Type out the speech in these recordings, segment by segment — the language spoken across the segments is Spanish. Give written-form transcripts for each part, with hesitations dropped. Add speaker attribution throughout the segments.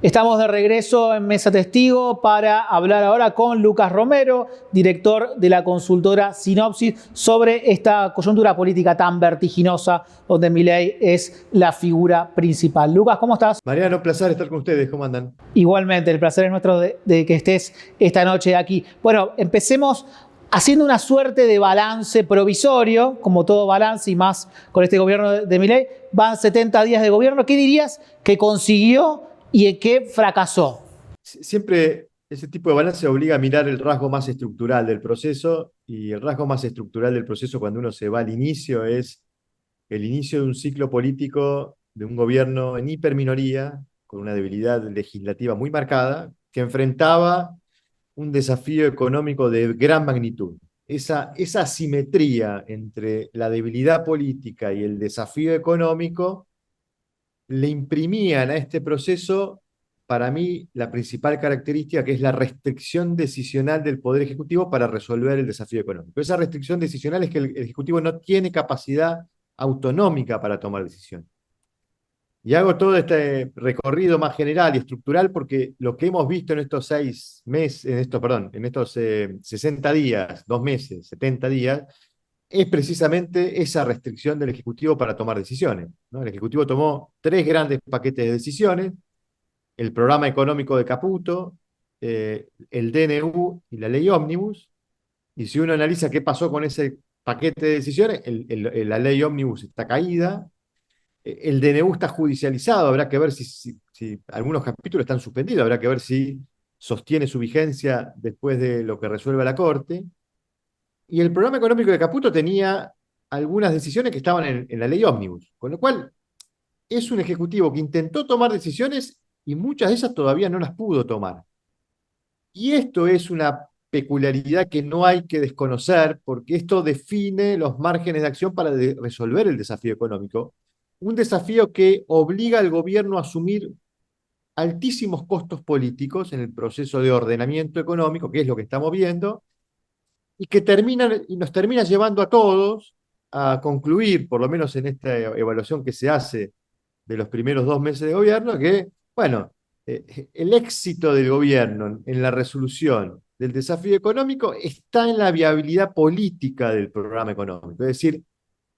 Speaker 1: Estamos de regreso en Mesa Testigo para hablar ahora con Lucas Romero, director de la consultora Sinopsis, sobre esta coyuntura política tan vertiginosa donde Milei es la figura principal. Lucas, ¿cómo estás?
Speaker 2: Mariano, un placer estar con ustedes. ¿Cómo andan?
Speaker 1: Igualmente, el placer es nuestro de que estés esta noche aquí. Bueno, empecemos haciendo una suerte de balance provisorio, como todo balance y más con este gobierno de Milei. Van 70 días de gobierno. ¿Qué dirías que consiguió y en qué fracasó?
Speaker 2: Siempre ese tipo de balance obliga a mirar el rasgo más estructural del proceso, y el rasgo más estructural del proceso cuando uno se va al inicio es el inicio de un ciclo político de un gobierno en hiperminoría, con una debilidad legislativa muy marcada, que enfrentaba un desafío económico de gran magnitud. Esa asimetría entre la debilidad política y el desafío económico le imprimían a este proceso, para mí, la principal característica, que es la restricción decisional del Poder Ejecutivo para resolver el desafío económico. Esa restricción decisional es que el Ejecutivo no tiene capacidad autonómica para tomar decisiones. Y hago todo este recorrido más general y estructural porque lo que hemos visto en estos 6 meses, en estos 60 días, 2 meses, 70 días, es precisamente esa restricción del Ejecutivo para tomar decisiones, ¿no? El Ejecutivo tomó 3 grandes paquetes de decisiones: el programa económico de Caputo, el DNU y la ley Ómnibus. Y si uno analiza qué pasó con ese paquete de decisiones, la ley Ómnibus está caída, el DNU está judicializado, habrá que ver si algunos capítulos están suspendidos, habrá que ver si sostiene su vigencia después de lo que resuelva la Corte. Y el programa económico de Caputo tenía algunas decisiones que estaban en la ley Ómnibus, con lo cual es un ejecutivo que intentó tomar decisiones y muchas de esas todavía no las pudo tomar. Y esto es una peculiaridad que no hay que desconocer, porque esto define los márgenes de acción para resolver el desafío económico. Un desafío que obliga al gobierno a asumir altísimos costos políticos en el proceso de ordenamiento económico, que es lo que estamos viendo, y nos termina llevando a todos a concluir, por lo menos en esta evaluación que se hace de los primeros 2 meses de gobierno, que, bueno, el éxito del gobierno en la resolución del desafío económico está en la viabilidad política del programa económico. Es decir,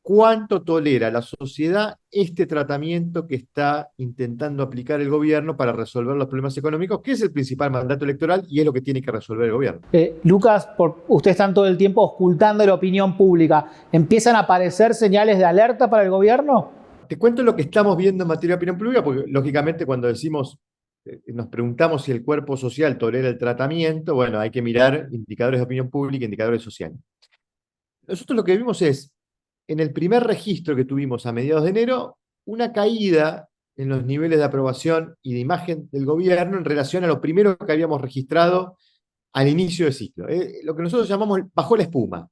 Speaker 2: cuánto tolera la sociedad este tratamiento que está intentando aplicar el gobierno para resolver los problemas económicos, que es el principal mandato electoral y es lo que tiene que resolver el gobierno.
Speaker 1: Lucas, ustedes están todo el tiempo ocultando la opinión pública. ¿Empiezan a aparecer señales de alerta para el gobierno?
Speaker 2: Te cuento lo que estamos viendo en materia de opinión pública, porque lógicamente cuando nos preguntamos si el cuerpo social tolera el tratamiento, bueno, hay que mirar indicadores de opinión pública, indicadores sociales. Nosotros lo que vimos es, en el primer registro que tuvimos a mediados de enero, una caída en los niveles de aprobación y de imagen del gobierno en relación a lo primero que habíamos registrado al inicio del ciclo. Lo que nosotros llamamos bajó la espuma.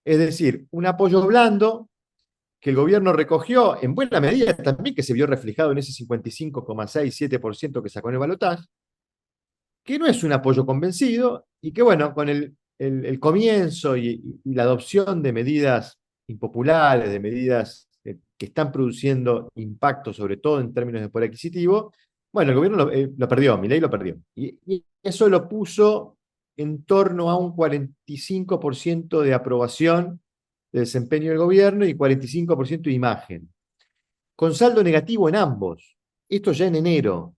Speaker 2: Es decir, un apoyo blando que el gobierno recogió en buena medida también, que se vio reflejado en ese 55,67% que sacó en el balotaje, que no es un apoyo convencido y que, bueno, con el comienzo y la adopción de medidas impopulares, de medidas que están produciendo impacto, sobre todo en términos de poder adquisitivo, bueno, el gobierno lo perdió, Milei lo perdió. Y eso lo puso en torno a un 45% de aprobación de desempeño del gobierno y 45% de imagen, con saldo negativo en ambos. Esto ya en enero,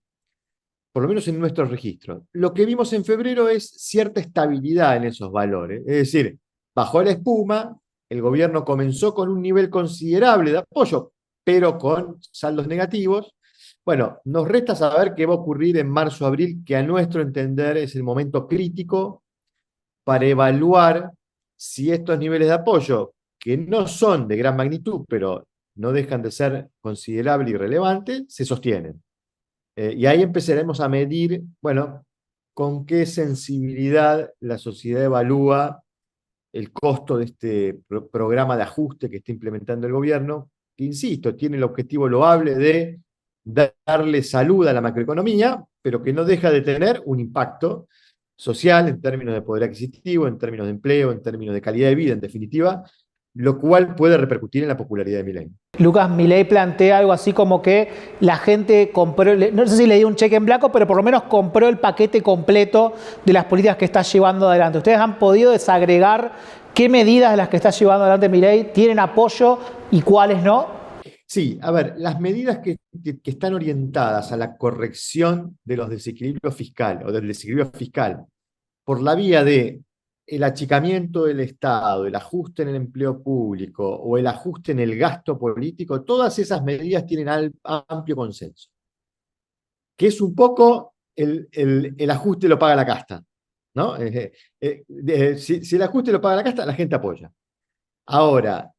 Speaker 2: por lo menos en nuestros registros. Lo que vimos en febrero es cierta estabilidad en esos valores. Es decir, bajó la espuma, el gobierno comenzó con un nivel considerable de apoyo, pero con saldos negativos. Bueno, nos resta saber qué va a ocurrir en marzo-abril, que a nuestro entender es el momento crítico para evaluar si estos niveles de apoyo, que no son de gran magnitud, pero no dejan de ser considerables y relevantes, se sostienen. Y ahí empezaremos a medir, bueno, con qué sensibilidad la sociedad evalúa el costo de este programa de ajuste que está implementando el gobierno, que, insisto, tiene el objetivo loable de darle salud a la macroeconomía, pero que no deja de tener un impacto social en términos de poder adquisitivo, en términos de empleo, en términos de calidad de vida, en definitiva, lo cual puede repercutir en la popularidad de Milei.
Speaker 1: Lucas, Milei plantea algo así como que la gente compró, no sé si le dio un cheque en blanco, pero por lo menos compró el paquete completo de las políticas que está llevando adelante. ¿Ustedes han podido desagregar qué medidas de las que está llevando adelante Milei tienen apoyo y cuáles no?
Speaker 2: Sí, a ver, las medidas que están orientadas a la corrección de los desequilibrios fiscales o del desequilibrio fiscal por la vía de el achicamiento del Estado, el ajuste en el empleo público o el ajuste en el gasto político, todas esas medidas tienen amplio consenso, que es un poco el ajuste lo paga la casta, ¿no? Si el ajuste lo paga la casta, la gente apoya. Ahora,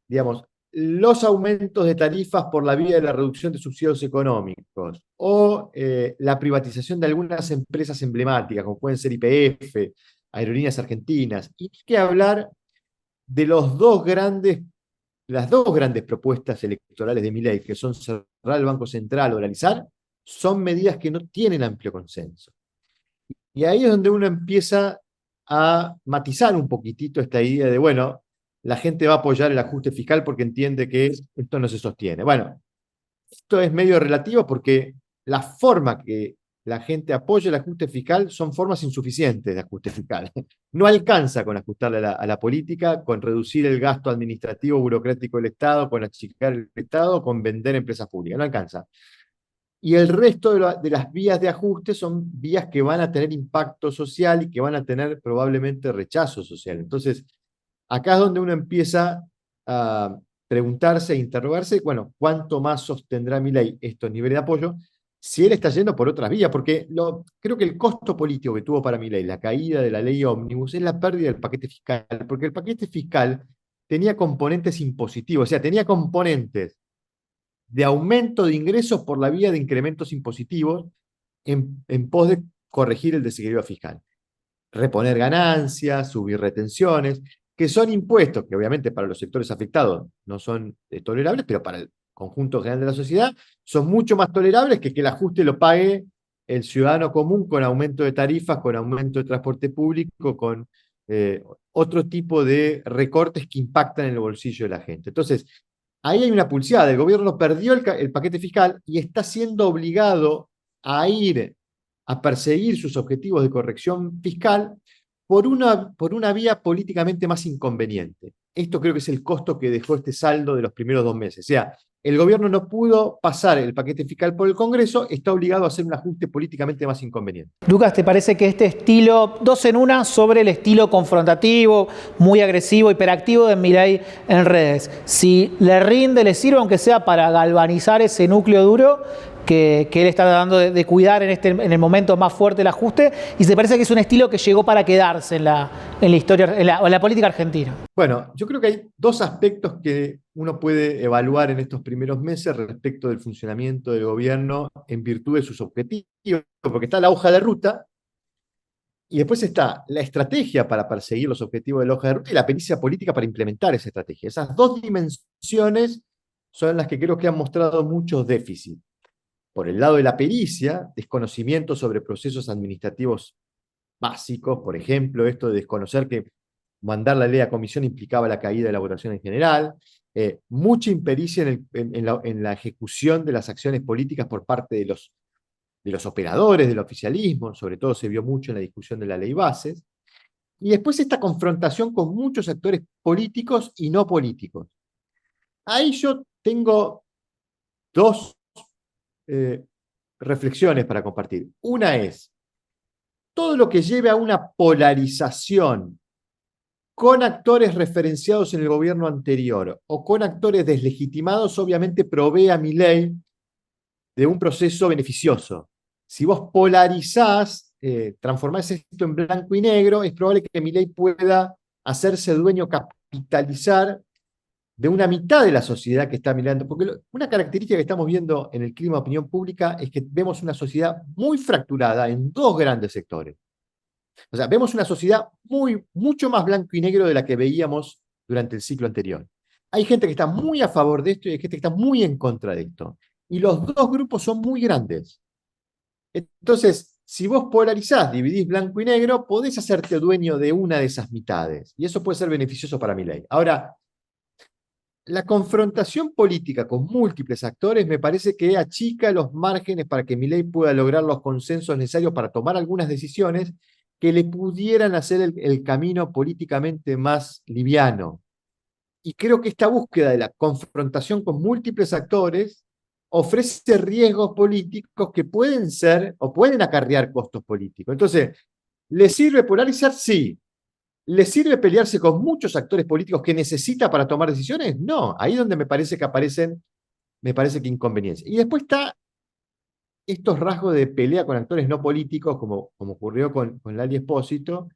Speaker 2: digamos, los aumentos de tarifas por la vía de la reducción de subsidios económicos o la privatización de algunas empresas emblemáticas, como pueden ser YPF, Aerolíneas Argentinas, y hay que hablar de las dos grandes propuestas electorales de Milei, que son cerrar el Banco Central o dolarizar, son medidas que no tienen amplio consenso. Y ahí es donde uno empieza a matizar un poquitito esta idea de, bueno, la gente va a apoyar el ajuste fiscal porque entiende que esto no se sostiene. Bueno, esto es medio relativo porque la forma que la gente apoya el ajuste fiscal son formas insuficientes de ajuste fiscal. No alcanza con ajustarle a la política, con reducir el gasto administrativo burocrático del Estado, con achicar el Estado, con vender empresas públicas. No alcanza. Y el resto de las vías de ajuste son vías que van a tener impacto social y que van a tener probablemente rechazo social. Entonces, acá es donde uno empieza a preguntarse e interrogarse, bueno, ¿cuánto más sostendrá Milei estos niveles de apoyo si él está yendo por otras vías? Porque creo que el costo político que tuvo para Milei la caída de la ley ómnibus es la pérdida del paquete fiscal, porque el paquete fiscal tenía componentes impositivos, o sea, tenía componentes de aumento de ingresos por la vía de incrementos impositivos en pos de corregir el desequilibrio fiscal. Reponer ganancias, subir retenciones, que son impuestos que obviamente para los sectores afectados no son tolerables, pero para el conjunto general de la sociedad son mucho más tolerables que el ajuste lo pague el ciudadano común con aumento de tarifas, con aumento de transporte público, con otro tipo de recortes que impactan en el bolsillo de la gente. Entonces, ahí hay una pulseada. El gobierno perdió el paquete fiscal y está siendo obligado a ir a perseguir sus objetivos de corrección fiscal por una vía políticamente más inconveniente. Esto creo que es el costo que dejó este saldo de los primeros 2 meses. O sea, el gobierno no pudo pasar el paquete fiscal por el Congreso, está obligado a hacer un ajuste políticamente más inconveniente.
Speaker 1: Lucas, ¿te parece que este estilo, dos en una, sobre el estilo confrontativo, muy agresivo, hiperactivo de Milei en redes, si le rinde, le sirve, aunque sea para galvanizar ese núcleo duro que él está tratando de cuidar en el momento más fuerte del ajuste, y se parece que es un estilo que llegó para quedarse en la historia, en la política argentina?
Speaker 2: Bueno, yo creo que hay dos aspectos que uno puede evaluar en estos primeros meses respecto del funcionamiento del gobierno en virtud de sus objetivos, porque está la hoja de ruta y después está la estrategia para perseguir los objetivos de la hoja de ruta y la pericia política para implementar esa estrategia. Esas dos dimensiones son las que creo que han mostrado muchos déficits. Por el lado de la pericia, desconocimiento sobre procesos administrativos básicos, por ejemplo, esto de desconocer que mandar la ley a comisión implicaba la caída de la votación en general, mucha impericia en la ejecución de las acciones políticas por parte de los operadores del oficialismo, sobre todo se vio mucho en la discusión de la ley bases, y después esta confrontación con muchos actores políticos y no políticos. Ahí yo tengo dos reflexiones para compartir. Una es, todo lo que lleve a una polarización con actores referenciados en el gobierno anterior o con actores deslegitimados, obviamente provee a Milei de un proceso beneficioso. Si vos polarizás, transformás esto en blanco y negro, es probable que Milei pueda hacerse dueño, capitalizar de una mitad de la sociedad que está mirando, porque una característica que estamos viendo en el clima de opinión pública es que vemos una sociedad muy fracturada en dos grandes sectores. O sea, vemos una sociedad mucho más blanco y negro de la que veíamos durante el ciclo anterior. Hay gente que está muy a favor de esto y hay gente que está muy en contra de esto. Y los dos grupos son muy grandes. Entonces, si vos polarizás, dividís blanco y negro, podés hacerte dueño de una de esas mitades. Y eso puede ser beneficioso para Milei. Ahora, la confrontación política con múltiples actores me parece que achica los márgenes para que Milei pueda lograr los consensos necesarios para tomar algunas decisiones que le pudieran hacer el camino políticamente más liviano. Y creo que esta búsqueda de la confrontación con múltiples actores ofrece riesgos políticos que pueden ser o pueden acarrear costos políticos. Entonces, ¿le sirve polarizar? Sí. ¿Le sirve pelearse con muchos actores políticos que necesita para tomar decisiones? No. Ahí es donde me parece que aparecen, me parece que inconveniencias. Y después está estos rasgos de pelea con actores no políticos, como ocurrió con Lali Espósito,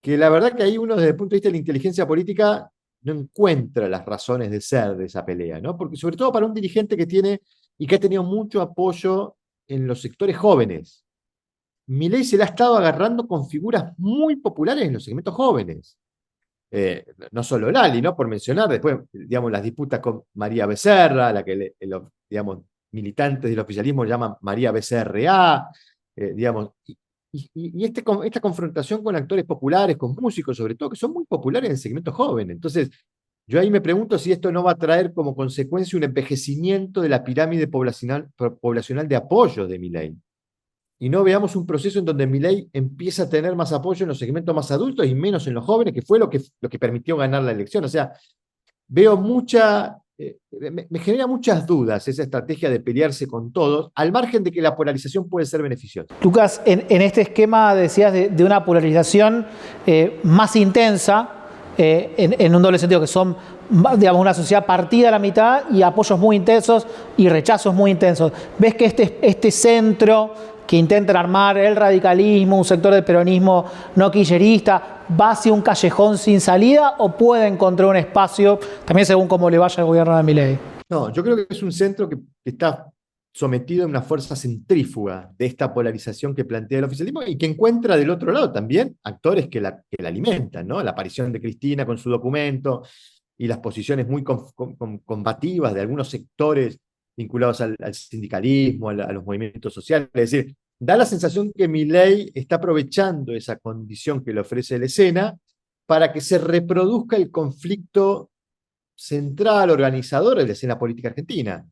Speaker 2: que la verdad que ahí uno desde el punto de vista de la inteligencia política no encuentra las razones de ser de esa pelea, ¿no? Porque sobre todo para un dirigente que tiene y que ha tenido mucho apoyo en los sectores jóvenes. Milei se la ha estado agarrando con figuras muy populares en los segmentos jóvenes. No solo Lali, ¿no? Por mencionar, después, digamos, las disputas con María Becerra, la que, digamos, militantes del oficialismo llaman María BCRA, digamos, esta confrontación con actores populares, con músicos sobre todo, que son muy populares en el segmento joven. Entonces, yo ahí me pregunto si esto no va a traer como consecuencia un envejecimiento de la pirámide poblacional de apoyo de Milei. Y no veamos un proceso en donde Milei empieza a tener más apoyo en los segmentos más adultos y menos en los jóvenes, que fue lo que permitió ganar la elección. O sea, veo me genera muchas dudas esa estrategia de pelearse con todos, al margen de que la polarización puede ser beneficiosa.
Speaker 1: Lucas, en este esquema decías de una polarización más intensa, en un doble sentido, que son, digamos, una sociedad partida a la mitad y apoyos muy intensos y rechazos muy intensos. ¿Ves que este centro que intentan armar el radicalismo, un sector del peronismo no kirchnerista, va hacia un callejón sin salida o puede encontrar un espacio, también según cómo le vaya al gobierno de Milei?
Speaker 2: No, yo creo que es un centro que está sometido a una fuerza centrífuga de esta polarización que plantea el oficialismo y que encuentra del otro lado también actores que la alimentan, ¿no? La aparición de Cristina con su documento y las posiciones muy combativas de algunos sectores vinculados al sindicalismo, a los movimientos sociales. Es decir, da la sensación que Milei está aprovechando esa condición que le ofrece la escena para que se reproduzca el conflicto central, organizador de la escena política argentina,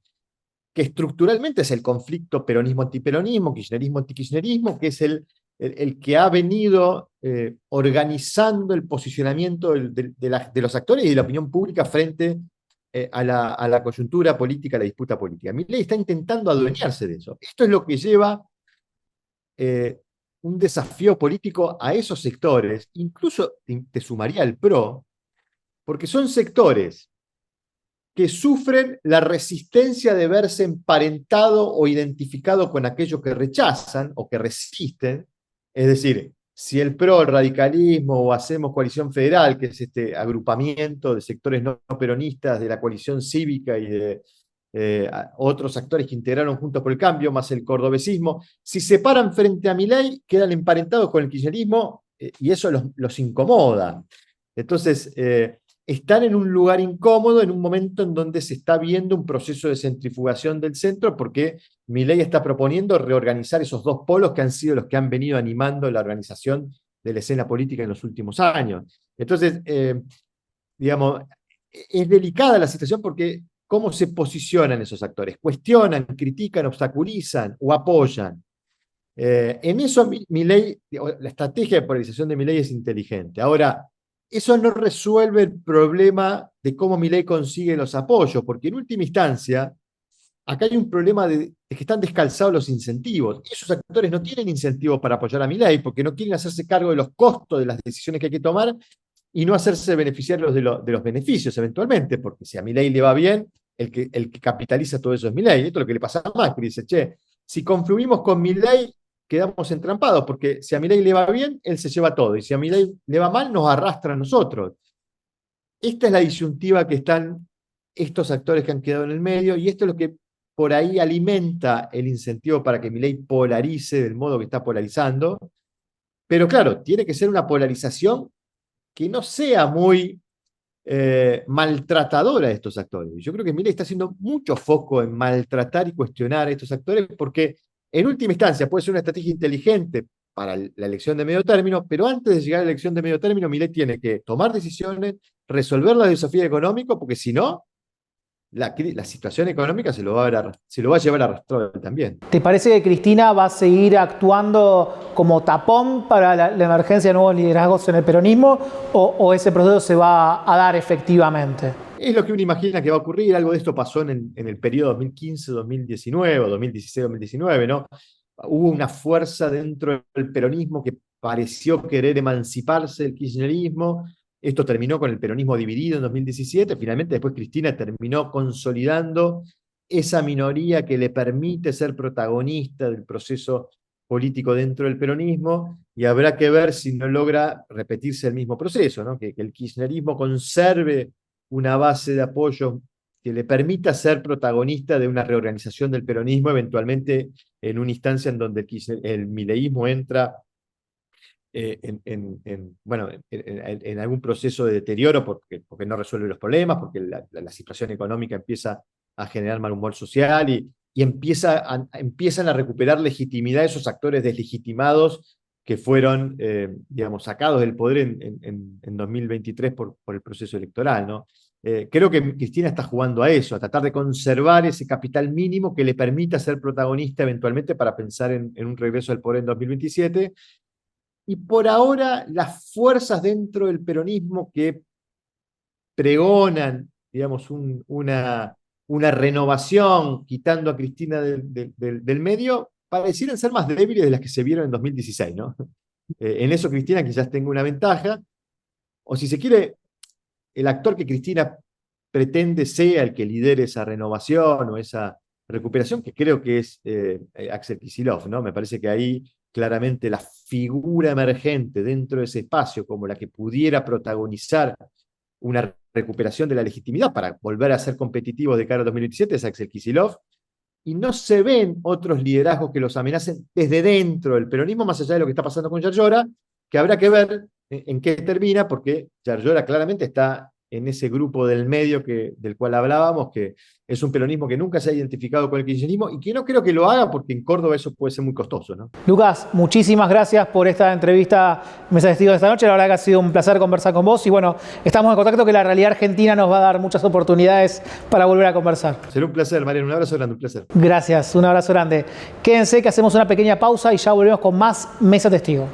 Speaker 2: que estructuralmente es el conflicto peronismo-antiperonismo, kirchnerismo-antikirchnerismo, que es el que ha venido organizando el posicionamiento de los actores y de la opinión pública frente a la coyuntura política, a la disputa política. Milei está intentando adueñarse de eso. Esto es lo que lleva un desafío político a esos sectores, incluso te sumaría el PRO, porque son sectores que sufren la resistencia de verse emparentado o identificado con aquello que rechazan o que resisten. Es decir, si el PRO, el radicalismo o Hacemos Coalición Federal, que es este agrupamiento de sectores no peronistas de la coalición cívica y de otros actores que integraron Juntos por el Cambio, más el cordobesismo, si se paran frente a Milei, quedan emparentados con el kirchnerismo y eso los incomoda. Entonces, están en un lugar incómodo en un momento en donde se está viendo un proceso de centrifugación del centro porque Milei está proponiendo reorganizar esos dos polos que han sido los que han venido animando la organización de la escena política en los últimos años. Entonces, digamos, es delicada la situación porque ¿cómo se posicionan esos actores? ¿Cuestionan, critican, obstaculizan o apoyan? En eso Milei, la estrategia de polarización de Milei es inteligente. Ahora, eso no resuelve el problema de cómo Milei consigue los apoyos, porque en última instancia, acá hay un problema de que están descalzados los incentivos. Esos actores no tienen incentivos para apoyar a Milei, porque no quieren hacerse cargo de los costos de las decisiones que hay que tomar y no hacerse beneficiarios de los beneficios eventualmente, porque si a Milei le va bien, el que capitaliza todo eso es Milei. Esto es lo que le pasa a Macri, dice, che, si confluimos con Milei, quedamos entrampados, porque si a Milei le va bien, él se lleva todo, y si a Milei le va mal, nos arrastra a nosotros. Esta es la disyuntiva que están estos actores que han quedado en el medio, y esto es lo que por ahí alimenta el incentivo para que Milei polarice del modo que está polarizando. Pero claro, tiene que ser una polarización que no sea muy maltratadora de estos actores. Yo creo que Milei está haciendo mucho foco en maltratar y cuestionar a estos actores porque en última instancia puede ser una estrategia inteligente para la elección de medio término, pero antes de llegar a la elección de medio término, Milei tiene que tomar decisiones, resolver los desafíos económicos, porque si no, la situación económica se lo va a llevar arrastrado también.
Speaker 1: ¿Te parece que Cristina va a seguir actuando como tapón para la emergencia de nuevos liderazgos en el peronismo o ese proceso se va a dar efectivamente?
Speaker 2: Es lo que uno imagina que va a ocurrir. Algo de esto pasó en el periodo 2015-2019 o 2016-2019, ¿no? Hubo una fuerza dentro del peronismo que pareció querer emanciparse del kirchnerismo. Esto terminó con el peronismo dividido en 2017. Finalmente, después Cristina terminó consolidando esa minoría que le permite ser protagonista del proceso político dentro del peronismo, y habrá que ver si no logra repetirse el mismo proceso, ¿no? Que el kirchnerismo conserve una base de apoyo que le permita ser protagonista de una reorganización del peronismo, eventualmente en una instancia en donde el mileísmo entra en algún proceso de deterioro porque no resuelve los problemas, porque la situación económica empieza a generar mal humor social y empiezan a recuperar legitimidad esos actores deslegitimados que fueron, sacados del poder en 2023 por el proceso electoral, ¿no? Creo que Cristina está jugando a eso, a tratar de conservar ese capital mínimo que le permita ser protagonista eventualmente para pensar en un regreso al poder en 2027. Y por ahora las fuerzas dentro del peronismo que pregonan, digamos, una renovación, quitando a Cristina del medio, parecieran ser más débiles de las que se vieron en 2016, ¿no? En eso Cristina quizás tenga una ventaja, o si se quiere, el actor que Cristina pretende sea el que lidere esa renovación o esa recuperación, que creo que es Axel Kicillof, ¿no? Me parece que ahí claramente la figura emergente dentro de ese espacio como la que pudiera protagonizar una recuperación de la legitimidad para volver a ser competitivos de cara a 2027 es Axel Kicillof, y no se ven otros liderazgos que los amenacen desde dentro del peronismo, más allá de lo que está pasando con Yarlora, que habrá que ver en qué termina, porque Yarlora claramente está en ese grupo del medio del cual hablábamos, que es un peronismo que nunca se ha identificado con el kirchnerismo y que no creo que lo haga porque en Córdoba eso puede ser muy costoso, ¿no?
Speaker 1: Lucas, muchísimas gracias por esta entrevista Mesa de Testigos de esta noche. La verdad que ha sido un placer conversar con vos y bueno, estamos en contacto, que la realidad argentina nos va a dar muchas oportunidades para volver a conversar.
Speaker 2: Será un placer, Mariano. Un abrazo grande, un placer.
Speaker 1: Gracias, un abrazo grande. Quédense que hacemos una pequeña pausa y ya volvemos con más Mesa Testigo.